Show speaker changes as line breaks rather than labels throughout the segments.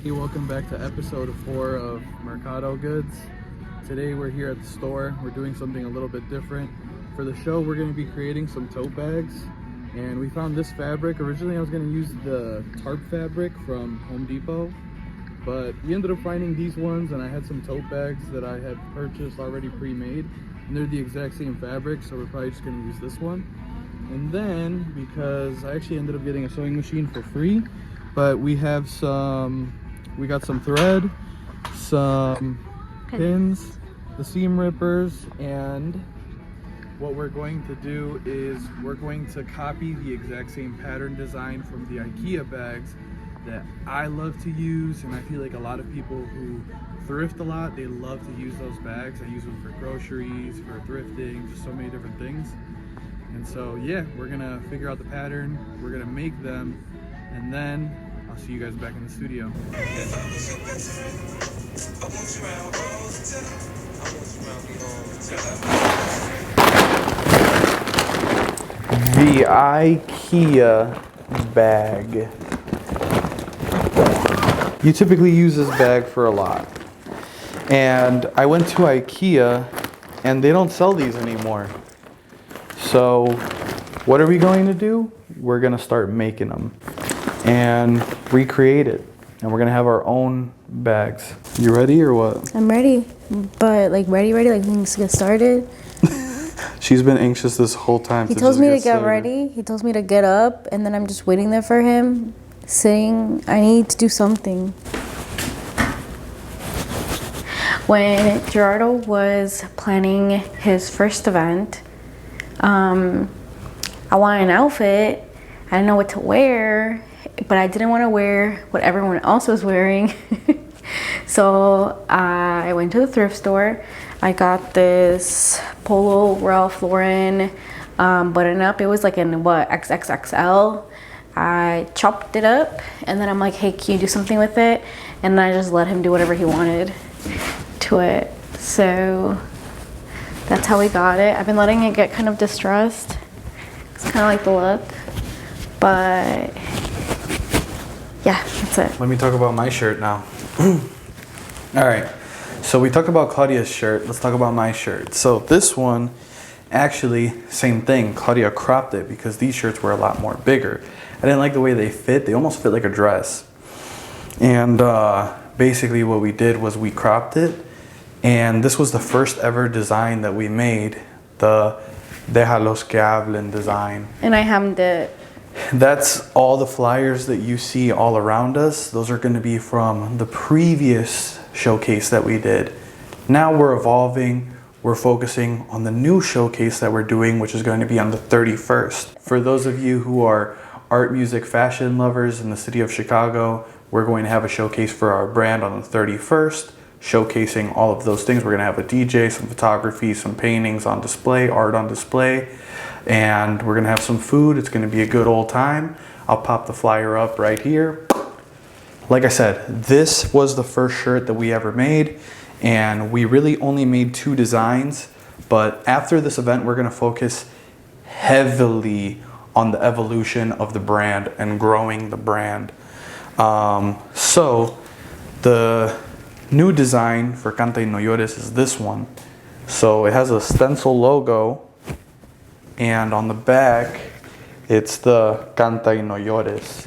Hey, welcome back to episode 4 of Mercado Goods. Today we're here at the store. We're doing something a little bit different. For the show, we're going to be creating some tote bags. And we found this fabric. Originally I was going to use the tarp fabric from Home Depot. But we ended up finding these ones, and I had some tote bags that I had purchased already pre-made. And they're the exact same fabric, so we're probably just going to use this one. And then, because I actually ended up getting a sewing machine for free, but we got some thread, some pins, the seam rippers, and what we're going to do is we're going to copy the exact same pattern design from the IKEA bags that I love to use, and I feel like a lot of people who thrift a lot, they love to use those bags. I use them for groceries, for thrifting, just so many different things. And so yeah, we're gonna figure out the pattern, we're gonna make them, and then I'll see you guys back in the studio. The IKEA bag. You typically use this bag for a lot. And I went to IKEA and they don't sell these anymore. So what are we going to do? We're gonna start making them and recreate it. And we're gonna have our own bags. You ready or what?
I'm ready, but like ready, like things get started.
She's been anxious this whole time.
He tells me to get ready. He tells me to get up, and then I'm just waiting there for him, sitting. I need to do something. When Gerardo was planning his first event, I wanted an outfit. I didn't know what to wear, but I didn't want to wear what everyone else was wearing. So I went to the thrift store. I got this Polo Ralph Lauren button up. It was like in what, XXXL. I chopped it up and then I'm like, hey, can you do something with it? And then I just let him do whatever he wanted to it. So that's how we got it. I've been letting it get kind of distressed. It's kind of like the look, but yeah, that's it.
Let me talk about my shirt now. All right, so we talked about Claudia's shirt. Let's talk about my shirt. So this one, actually, same thing. Claudia cropped it because these shirts were a lot more bigger. I didn't like the way they fit. They almost fit like a dress. And basically what we did was we cropped it. And this was the first ever design that we made, the Déjalos que hablen design.
And I hemmed it.
That's all the flyers that you see all around us. Those are going to be from the previous showcase that we did. Now we're evolving. We're focusing on the new showcase that we're doing, which is going to be on the 31st. For those of you who are art, music, fashion lovers in the city of Chicago, we're going to have a showcase for our brand on the 31st, showcasing all of those things. We're going to have a DJ, some photography, some paintings on display, art on display, and we're going to have some food. It's going to be a good old time. I'll pop the flyer up right here. Like I said, this was the first shirt that we ever made, and we really only made 2 designs. But after this event, we're going to focus heavily on the evolution of the brand and growing the brand. So the new design for Canta y No Llores is this one. So it has a stencil logo, and on the back it's the Canta y No Llores.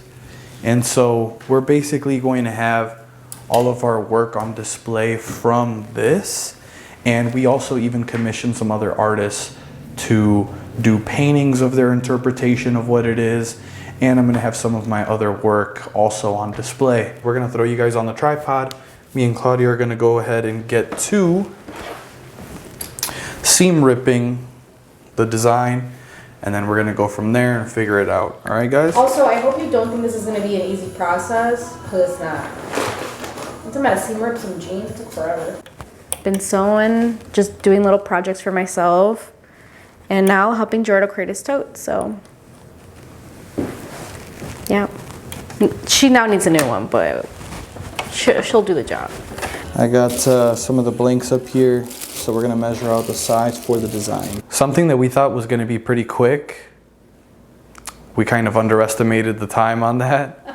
And so we're basically going to have all of our work on display from this, and we also even commissioned some other artists to do paintings of their interpretation of what it is, and I'm going to have some of my other work also on display. We're going to throw you guys on the tripod. Me and Claudia are going to go ahead and get to seam ripping the design, and then we're going to go from there and figure it out. All right, guys?
Also, I hope you don't think this is going to be an easy process, because it's not. I'm talking about a seam rip, some jeans. It took forever. Been sewing, just doing little projects for myself, and now helping Gerardo create his tote. So, yeah. She now needs a new one, but she'll do the job.
I got some of the blanks up here, so we're gonna measure out the size for the design. Something that we thought was gonna be pretty quick, we kind of underestimated the time on that.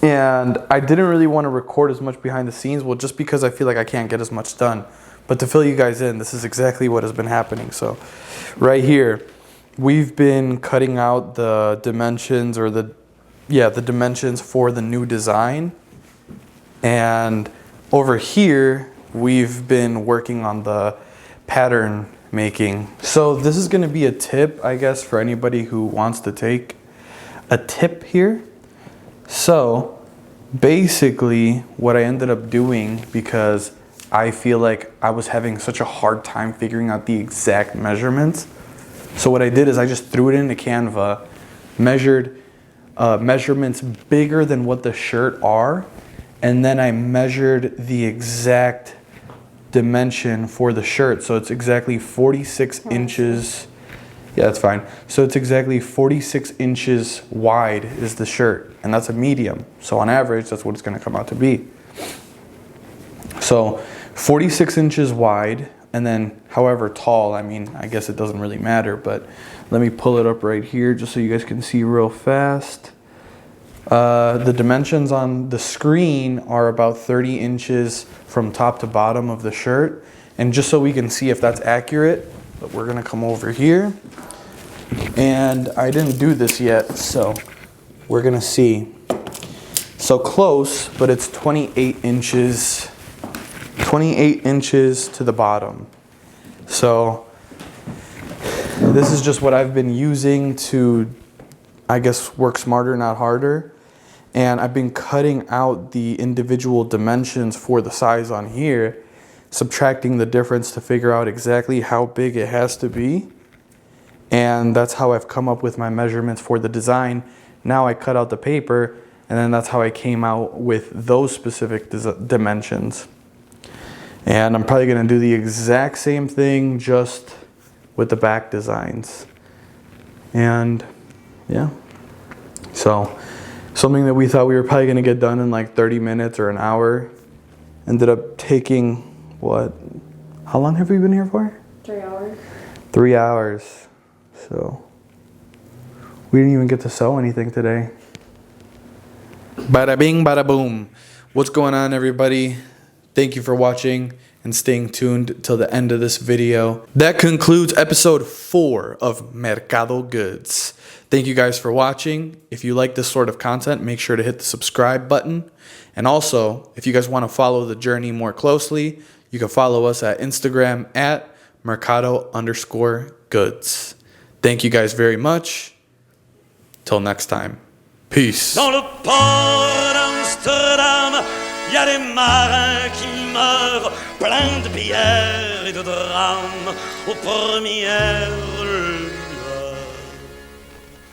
And I didn't really want to record as much behind the scenes, well, just because I feel like I can't get as much done. But to fill you guys in, this is exactly what has been happening. So right here, we've been cutting out the dimensions or the dimensions for the new design. And over here, we've been working on the pattern making. So this is going to be a tip, I guess, for anybody who wants to take a tip here. So basically what I ended up doing, because I feel like I was having such a hard time figuring out the exact measurements. So what I did is I just threw it into Canva, measured measurements bigger than what the shirt are, and then I measured the exact dimension for the shirt. So it's exactly 46 inches. Yeah, that's fine. So it's exactly 46 inches wide is the shirt, and that's a medium. So on average, that's what it's gonna come out to be. So 46 inches wide, and then however tall, I mean, I guess it doesn't really matter, but let me pull it up right here just so you guys can see real fast. The dimensions on the screen are about 30 inches from top to bottom of the shirt. And just so we can see if that's accurate, we're gonna come over here. And I didn't do this yet, so we're gonna see. So close, but it's 28 inches to the bottom. So this is just what I've been using to, I guess, work smarter, not harder. And I've been cutting out the individual dimensions for the size on here, subtracting the difference to figure out exactly how big it has to be. And that's how I've come up with my measurements for the design. Now I cut out the paper, and then that's how I came out with those specific dimensions. And I'm probably gonna do the exact same thing just with the back designs. And yeah, so something that we thought we were probably gonna get done in like 30 minutes or an hour ended up taking, what? How long have we been here for?
3 hours.
3 hours. So we didn't even get to sew anything today. Bada bing, bada boom. What's going on, everybody? Thank you for watching and staying tuned till the end of this video. That concludes episode 4 of Mercado Goods. Thank you guys for watching. If you like this sort of content, make sure to hit the subscribe button. And also, if you guys want to follow the journey more closely, you can follow us at Instagram at Mercado_Goods. Thank you guys very much. Till next time. Peace.
Dans le port d'Amsterdam, il y a des marins qui meurent, pleins de pierres et de drames, aux premières